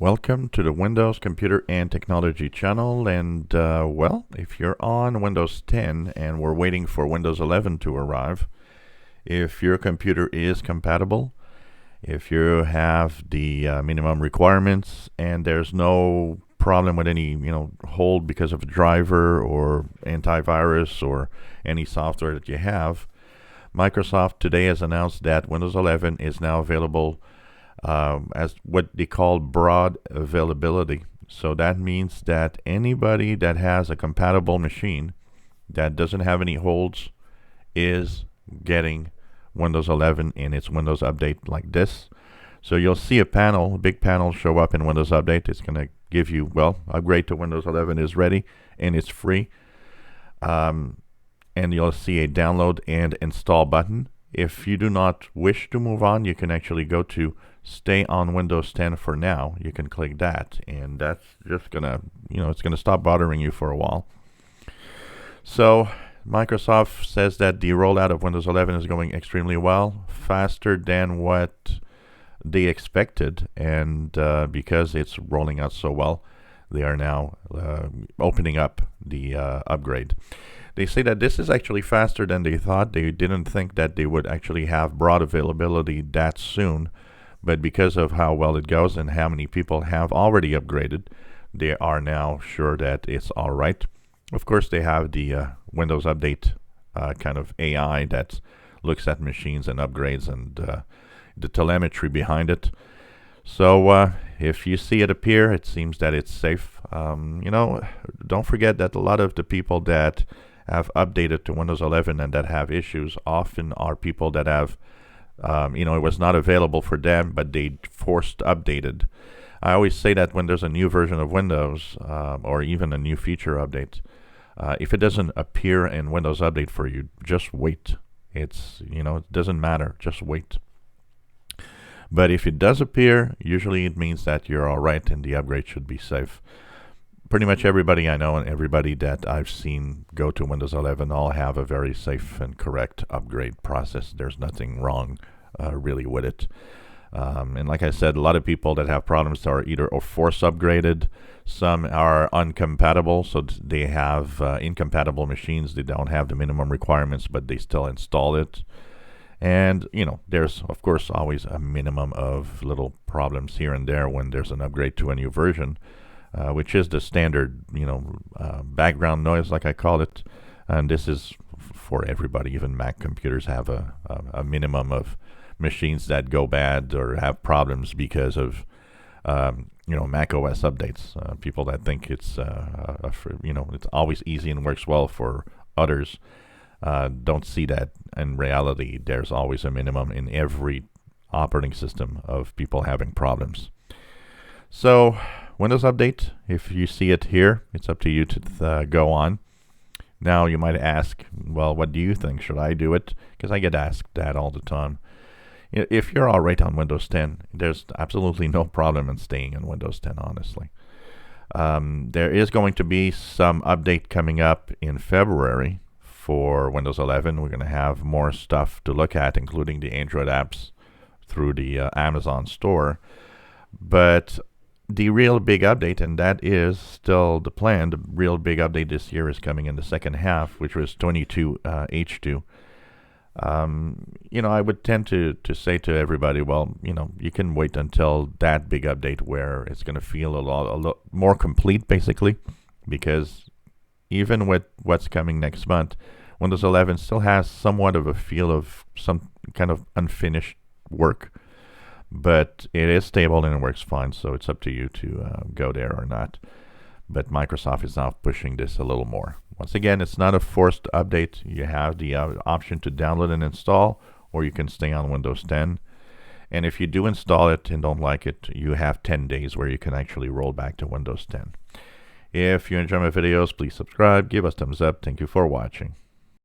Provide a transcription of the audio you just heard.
Welcome to the Windows Computer and Technology channel. And well, if you're on Windows 10 and we're waiting for Windows 11 to arrive, if your computer is compatible, if you have the minimum requirements and there's no problem with any hold because of a driver or antivirus or any software that you have, Microsoft today has announced that Windows 11 is now available as what they call broad availability. So that means that anybody that has a compatible machine that doesn't have any holds is getting Windows 11 in its Windows Update like this. So you'll see a big panel show up in Windows Update. It's going to give you, upgrade to Windows 11 is ready and it's free. And you'll see a download and install button. If you do not wish to move on, you can actually go to stay on Windows 10 for now. You can click that, and that's just gonna, it's gonna stop bothering you for a while. So Microsoft says that the rollout of Windows 11 is going extremely well, faster than what they expected, and because it's rolling out so well, they are now opening up the upgrade. They say that this is actually faster than they thought. They didn't think that they would actually have broad availability that soon, but because of how well it goes and how many people have already upgraded, they are now sure that it's all right. Of course, they have the Windows Update kind of AI that looks at machines and upgrades and the telemetry behind it. So if you see it appear, it seems that it's safe. Don't forget that a lot of the people that have updated to Windows 11 and that have issues often are people that have, it was not available for them, but they forced updated. I always say that when there's a new version of Windows or even a new feature update, if it doesn't appear in Windows Update for you, just wait. It doesn't matter, just wait. But if it does appear, usually it means that you're all right and the upgrade should be safe. Pretty much everybody I know and everybody that I've seen go to Windows 11 all have a very safe and correct upgrade process. There's nothing wrong really with it. And like I said, a lot of people that have problems are either force upgraded, some are uncompatible, so they have incompatible machines. They don't have the minimum requirements, but they still install it. And, there's, of course, always a minimum of little problems here and there when there's an upgrade to a new version. Which is the standard, background noise, like I call it. And this is for everybody. Even Mac computers have a minimum of machines that go bad or have problems because of, Mac OS updates. People that think it's, it's always easy and works well for others don't see that in reality. There's always a minimum in every operating system of people having problems. So Windows Update, if you see it here, it's up to you to go on. Now you might ask, well, what do you think? Should I do it? Because I get asked that all the time. If you're all right on Windows 10, there's absolutely no problem in staying in Windows 10, honestly. There is going to be some update coming up in February for Windows 11. We're going to have more stuff to look at, including the Android apps through the Amazon store. But the real big update, and that is still the plan, the real big update this year is coming in the second half, which was 22H2. I would tend to say to everybody, well, you can wait until that big update where it's going to feel a lot more complete, basically, because even with what's coming next month, Windows 11 still has somewhat of a feel of some kind of unfinished work. But it is stable and it works fine, so it's up to you to go there or not. But Microsoft is now pushing this a little more. Once again, it's not a forced update. You have the option to download and install, or you can stay on Windows 10. And if you do install it and don't like it, you have 10 days where you can actually roll back to Windows 10. If you enjoy my videos, please subscribe, give us thumbs up. Thank you for watching.